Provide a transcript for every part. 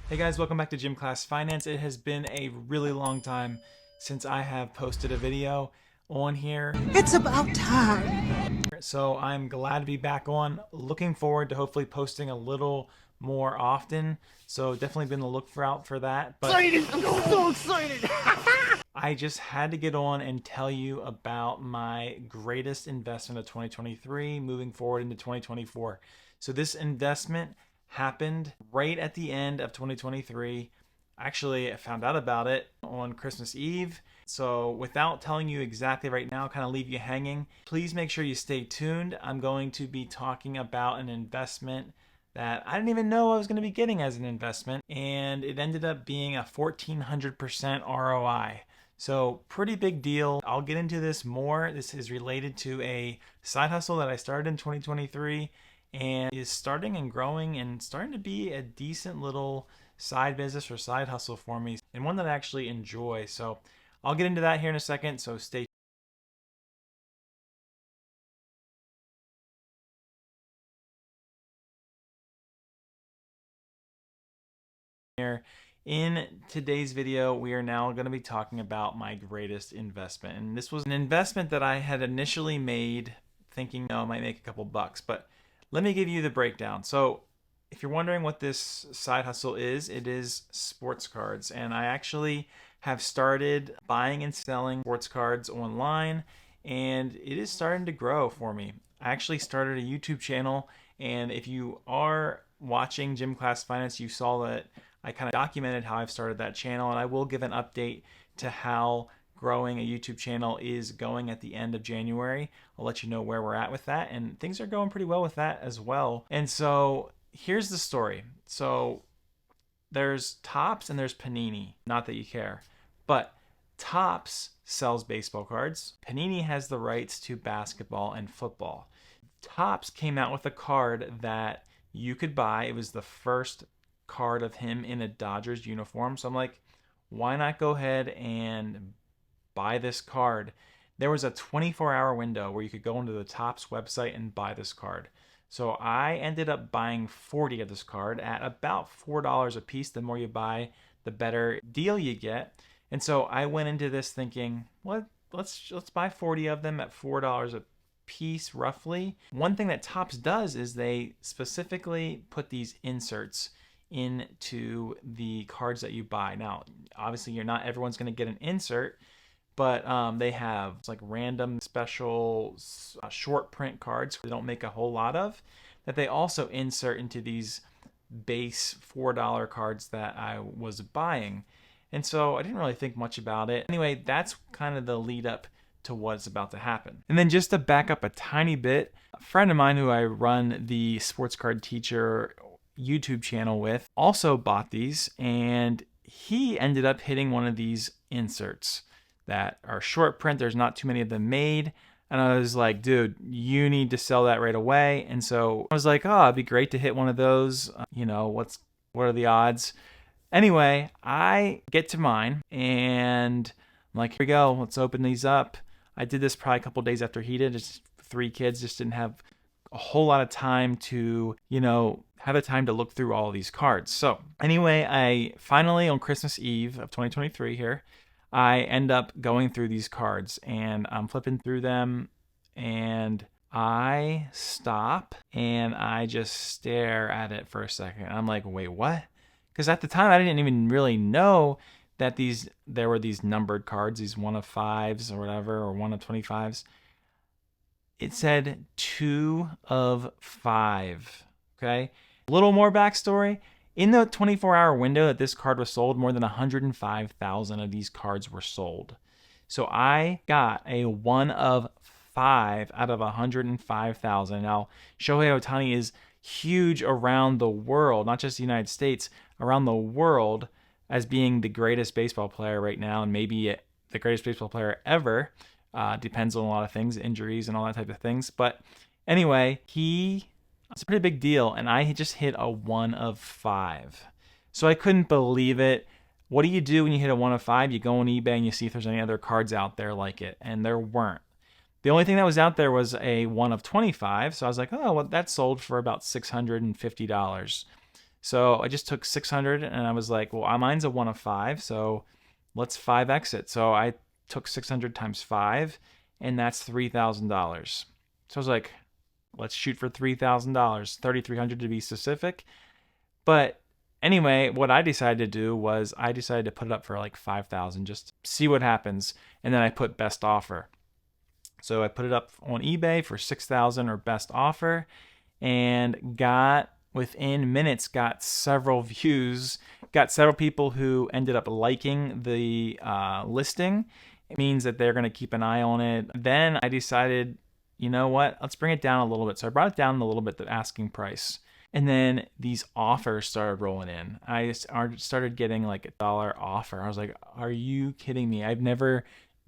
Hey guys, welcome back to Gym Class Finance. It has been a really long time since I have posted a video on here. It's about time. So I'm glad to be back on. Looking forward to hopefully posting a little more often. So definitely been on the lookout for that. But Excited! I'm so excited! I just had to get on and tell you about my greatest investment of 2023 moving forward into 2024. So this investment happened right at the end of 2023. Actually, I found out about it on Christmas Eve. So without telling you exactly right now, kind of leave you hanging, please make sure you stay tuned. I'm going to be talking about an investment that I didn't even know I was going to be getting as an investment, and it ended up being a 1400% ROI. So pretty big deal. I'll get into this more. This is related to a side hustle that I started in 2023 and is starting and growing and starting to be a decent little side business or side hustle for me, and one that I actually enjoy. So I'll get into that here in a second, so stay tuned. Here. In today's video, we are now going to be talking about my greatest investment. And this was an investment that I had initially made thinking, I might make a couple bucks, but let me give you the breakdown. So if you're wondering what this side hustle is, it is sports cards. And I actually have started buying and selling sports cards online, and it is starting to grow for me. I actually started a YouTube channel, and if you are watching Gym Class Finance, you saw that I kind of documented how I've started that channel, and I will give an update to how growing a YouTube channel is going at the end of January. I'll let you know where we're at with that, and things are going pretty well with that as well. And so here's the story. So there's Topps and there's Panini. Not that you care, but Topps sells baseball cards. Panini has the rights to basketball and football. Topps came out with a card that you could buy. It was the first card of him in a Dodgers uniform. So I'm like, why not go ahead and buy this card? There was a 24-hour window where you could go into the Topps website and buy this card. So I ended up buying 40 of this card at about $4 a piece. The more you buy, the better deal you get. And so I went into this thinking, let's buy 40 of them at $4 a piece roughly. One thing that Topps does is they specifically put these inserts into the cards that you buy. Now, obviously, everyone's going to get an insert, but they have like random special short print cards they don't make a whole lot of that they also insert into these base $4 cards that I was buying. And so I didn't really think much about it. Anyway, that's kind of the lead up to what's about to happen. And then just to back up a tiny bit, a friend of mine who I run the Sports Card Teacher YouTube channel with also bought these, and he ended up hitting one of these inserts that are short print. There's not too many of them made. And I was like, dude, you need to sell that right away. And so I was like, oh, it'd be great to hit one of those. What are the odds? Anyway, I get to mine and I'm like, here we go. Let's open these up. I did this probably a couple days after he did. Just 3 kids, just didn't have a whole lot of time to, have the time to look through all of these cards. So anyway, I finally, on Christmas Eve of 2023 here, I end up going through these cards and I'm flipping through them and I stop and I just stare at it for a second. I'm like, wait, what? Because at the time I didn't even really know that there were these numbered cards, these 1 of 5s or whatever, or 1 of 25s. It said 2 of 5. Okay. A little more backstory. In the 24-hour window that this card was sold, more than 105,000 of these cards were sold. So I got a 1 of 5 out of 105,000. Now, Shohei Ohtani is huge around the world, not just the United States, around the world as being the greatest baseball player right now, and maybe the greatest baseball player ever. Depends on a lot of things, injuries and all that type of things. But anyway, it's a pretty big deal, and I just hit a 1 of 5. So I couldn't believe it. What do you do when you hit a 1 of 5? You go on eBay and you see if there's any other cards out there like it, and there weren't. The only thing that was out there was a 1 of 25, so I was like, oh, well, that sold for about $650. So I just took 600 and I was like, well, mine's a 1 of 5, so let's 5x it. So I took 600 times 5, and that's $3,000. So I was like, let's shoot for $3,000, 3,300 to be specific. But anyway, what I decided to do was I decided to put it up for like 5,000, just see what happens, and then I put best offer. So I put it up on eBay for 6,000 or best offer, and got within minutes got several views, got several people who ended up liking the listing. It means that they're going to keep an eye on it. Then I decided, you know what, let's bring it down a little bit. So I brought it down a little bit, the asking price. And then these offers started rolling in. I started getting like $1 offer. I was like, are you kidding me? I've never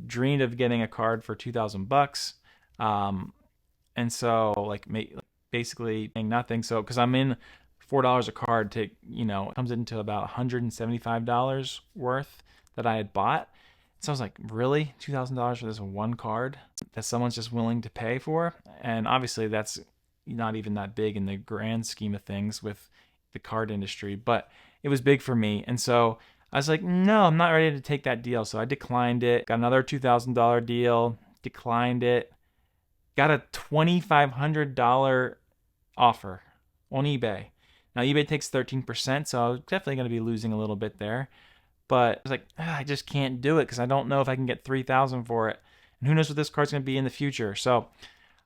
dreamed of getting a card for $2,000. And so like basically paying nothing. So because I'm in $4 a card to, it comes into about $175 worth that I had bought. So I was like, really? $2,000 for this one card that someone's just willing to pay for? And obviously that's not even that big in the grand scheme of things with the card industry, but it was big for me. And so I was like, no, I'm not ready to take that deal. So I declined it, got another $2,000 deal, declined it, got a $2,500 offer on eBay. Now eBay takes 13%, so I was definitely going to be losing a little bit there. But I was like, I just can't do it because I don't know if I can get 3,000 for it. And who knows what this card's going to be in the future. So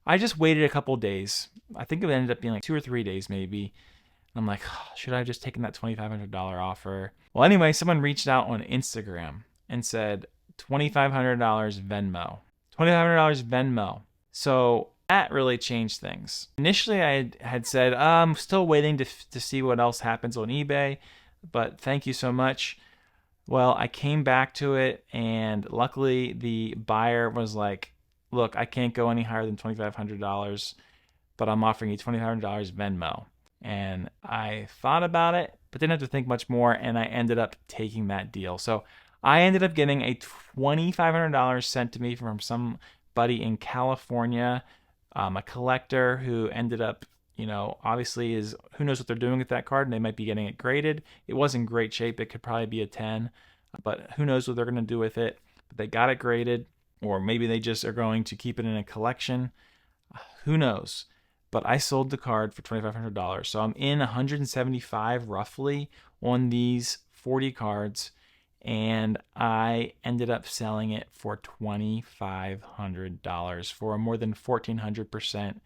I just waited a couple days. I think it ended up being like 2 or 3 days maybe. And I'm like, should I have just taken that $2,500 offer? Well, anyway, someone reached out on Instagram and said $2,500 Venmo. $2,500 Venmo. So that really changed things. Initially, I had said, I'm still waiting to see what else happens on eBay, but thank you so much. Well, I came back to it, and luckily the buyer was like, look, I can't go any higher than $2,500, but I'm offering you $2,500 Venmo. And I thought about it, but didn't have to think much more, and I ended up taking that deal. So I ended up getting a $2,500 sent to me from somebody in California, a collector who ended up, obviously who knows what they're doing with that card, and they might be getting it graded. It was in great shape. It could probably be a 10, but who knows what they're going to do with it. But they got it graded, or maybe they just are going to keep it in a collection. Who knows? But I sold the card for $2,500. So I'm in 175 roughly on these 40 cards, and I ended up selling it for $2,500 for a more than 1,400%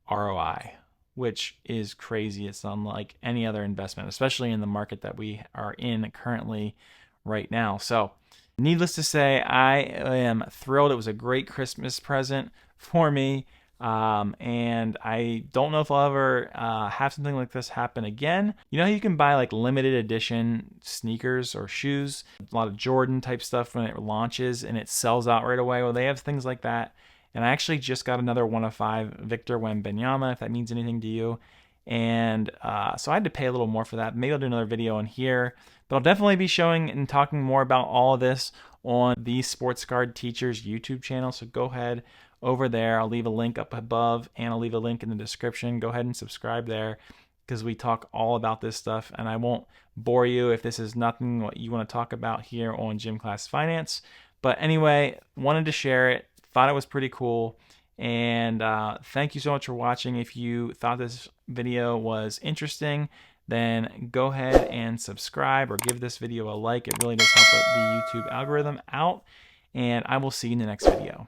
ROI, which is crazy. It's unlike any other investment, especially in the market that we are in currently right now. So needless to say, I am thrilled. It was a great Christmas present for me. And I don't know if I'll ever have something like this happen again. You know how you can buy like limited edition sneakers or shoes, a lot of Jordan type stuff when it launches and it sells out right away? Well, they have things like that. And I actually just got another 1 of 5 Victor Wembanyama, if that means anything to you. And so I had to pay a little more for that. Maybe I'll do another video on here, but I'll definitely be showing and talking more about all of this on the Sports Card Teachers YouTube channel. So go ahead over there. I'll leave a link up above, and I'll leave a link in the description. Go ahead and subscribe there because we talk all about this stuff, and I won't bore you if this is nothing what you want to talk about here on Gym Class Finance. But anyway, wanted to share it. Thought it was pretty cool. And thank you so much for watching. If you thought this video was interesting, then go ahead and subscribe or give this video a like. It really does help the YouTube algorithm out. And I will see you in the next video.